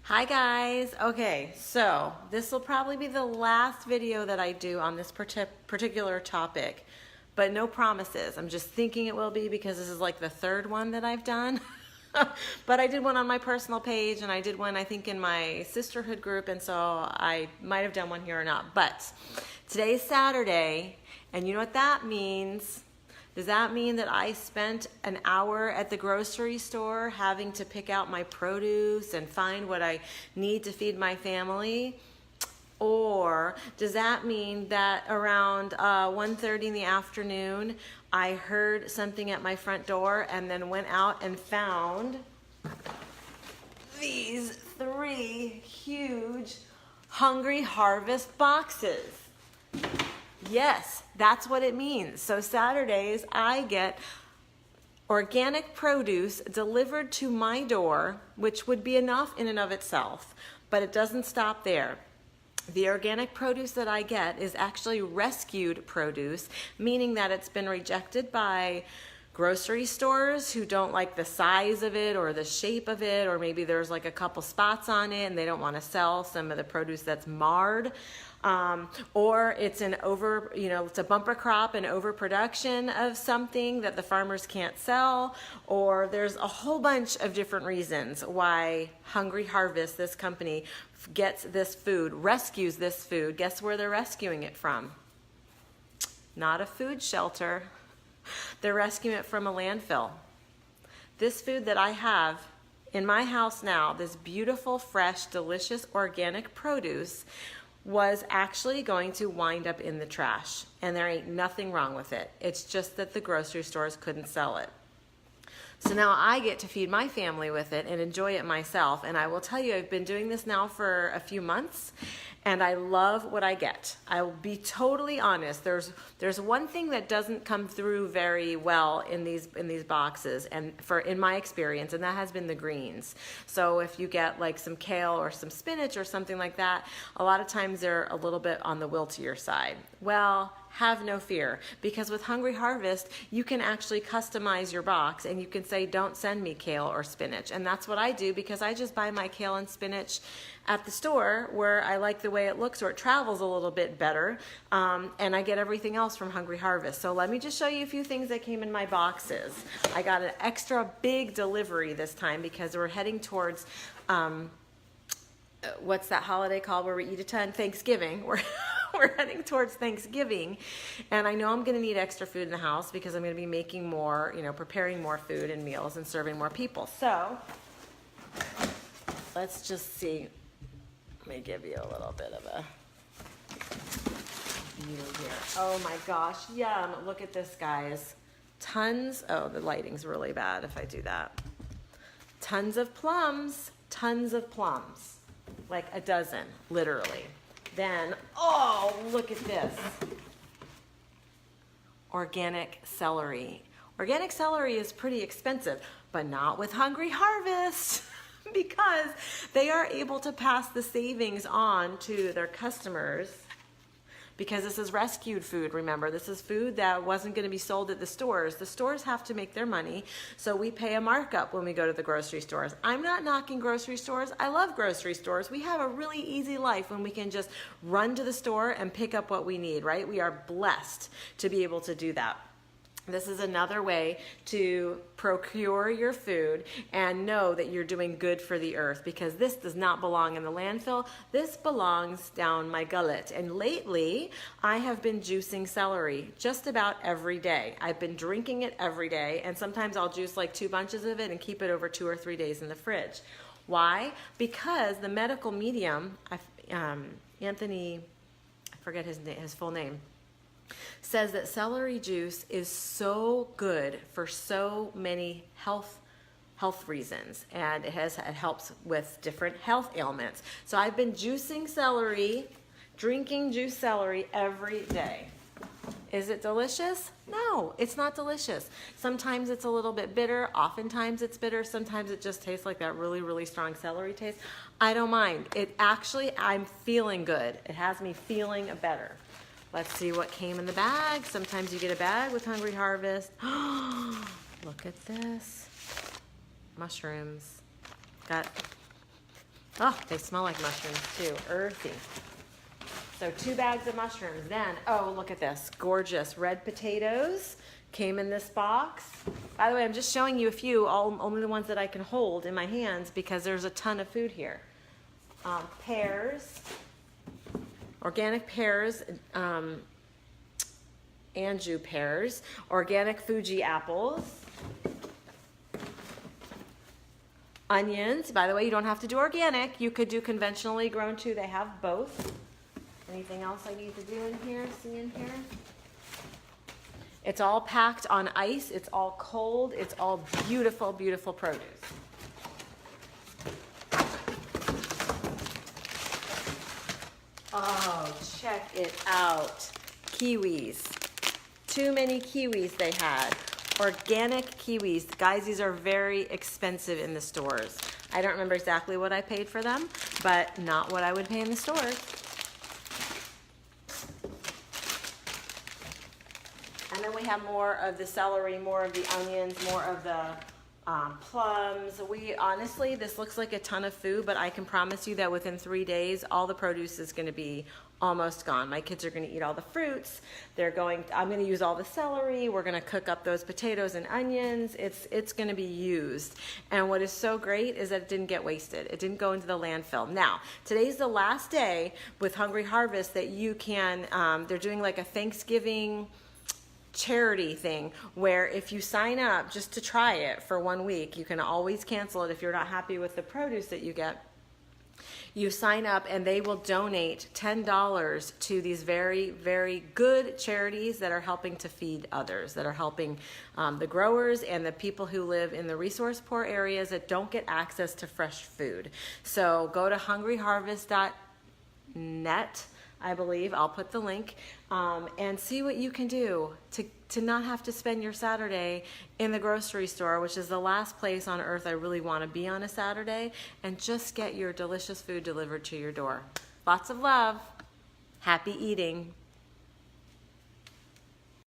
Hi guys. Okay, so this will probably be the last video that I do on this particular topic, but no promises. I'm just thinking it will be because this is like the third one that I've done. But I did one on my personal page and I did one I think in my sisterhood group, and so I might have done one here or not. But today's Saturday, and you know what that means? Does that mean that I spent an hour at the grocery store having to pick out my produce and find what I need to feed my family? Or does that mean that around 1:30 in the afternoon, I heard something at my front door and then went out and found these 3 huge Hungry Harvest boxes? Yes, that's what it means. So Saturdays, I get organic produce delivered to my door, which would be enough in and of itself, but it doesn't stop there. The organic produce that I get is actually rescued produce, meaning that it's been rejected by grocery stores who don't like the size of it or the shape of it, or maybe there's like a couple spots on it and they don't want to sell some of the produce that's marred. Or it's it's a bumper crop and overproduction of something that the farmers can't sell, or there's a whole bunch of different reasons why Hungry Harvest, this company, gets this food, rescues this food. Guess where they're rescuing it from? Not a food shelter. They're rescuing it from a landfill. This food that I have in my house now, this beautiful, fresh, delicious, organic produce, was actually going to wind up in the trash, and there ain't nothing wrong with it. It's just that the grocery stores couldn't sell it. So now I get to feed my family with it and enjoy it myself. And I will tell you, I've been doing this now for a few months, and I love what I get. I will be totally honest. There's one thing that doesn't come through very well in these boxes, and in my experience, and that has been the greens. So if you get like some kale or some spinach or something like that, a lot of times they're a little bit on the wiltier side. Well, have no fear, because with Hungry Harvest, you can actually customize your box and you can say, don't send me kale or spinach. And that's what I do, because I just buy my kale and spinach at the store where I like the way it looks, or it travels a little bit better, and I get everything else from Hungry Harvest. So let me just show you a few things that came in my boxes. I got an extra big delivery this time because we're heading towards what's that holiday called where we eat a ton? Thanksgiving. We're heading towards Thanksgiving, and I know I'm going to need extra food in the house because I'm going to be making more, preparing more food and meals and serving more people. So let's just see. Let me give you a little bit of a view here. Oh my gosh, yum. Look at this, guys. Tons. Oh, the lighting's really bad if I do that. Tons of plums. Tons of plums. Like a dozen, literally. Then, oh, look at this. Organic celery. Organic celery is pretty expensive, but not with Hungry Harvest, because they are able to pass the savings on to their customers, because this is rescued food. Remember, this is food that wasn't going to be sold at the stores. The stores have to make their money, so we pay a markup when we go to the grocery stores. I'm not knocking grocery stores. I love grocery stores. We have a really easy life when we can just run to the store and pick up what we need, right? We are blessed to be able to do that. This is another way to procure your food and know that you're doing good for the earth, because this does not belong in the landfill. This belongs down my gullet. And lately, I have been juicing celery just about every day. I've been drinking it every day, and sometimes I'll juice like 2 bunches of it and keep it over 2 or 3 days in the fridge. Why? Because the medical medium, Anthony, I forget his full name, says that celery juice is so good for so many health reasons, and it helps with different health ailments. So I've been juicing celery, drinking juice celery every day. Is it delicious? No, it's not delicious. Sometimes it's a little bit bitter. Oftentimes it's bitter. Sometimes it just tastes like that really, really strong celery taste. I don't mind. I'm feeling good. It has me feeling better. Let's see what came in the bag. Sometimes you get a bag with Hungry Harvest. Look at this. Mushrooms. Got Oh, they smell like mushrooms too, earthy. So 2 bags of mushrooms. Then, oh, look at this, gorgeous red potatoes came in this box. By the way, I'm just showing you a few, only the ones that I can hold in my hands because there's a ton of food here. Pears, organic pears, Anjou pears, organic Fuji apples, onions. By the way, you don't have to do organic. You could do conventionally grown too. They have both. Anything else I need to do in here, see in here? It's all packed on ice. It's all cold. It's all beautiful, beautiful produce. Oh, check it out. Kiwis. Too many kiwis they had. Organic kiwis. Guys, these are very expensive in the stores. I don't remember exactly what I paid for them, but not what I would pay in the stores. And then we have more of the celery, more of the onions, more of the plums. Honestly, this looks like a ton of food, but I can promise you that within 3 days, all the produce is going to be almost gone. My kids are going to eat all the fruits. I'm going to use all the celery. We're going to cook up those potatoes and onions. It's going to be used. And what is so great is that it didn't get wasted. It didn't go into the landfill. Now, today's the last day with Hungry Harvest that you can, they're doing like a Thanksgiving charity thing where if you sign up just to try it for 1 week, you can always cancel it if you're not happy with the produce that you get. You sign up and they will donate $10 to these very, very good charities that are helping to feed others, that are helping the growers and the people who live in the resource poor areas that don't get access to fresh food. So go to hungryharvest.net, I believe. I'll put the link, and see what you can do to not have to spend your Saturday in the grocery store, which is the last place on earth I really want to be on a Saturday, and just get your delicious food delivered to your door. Lots of love. Happy eating.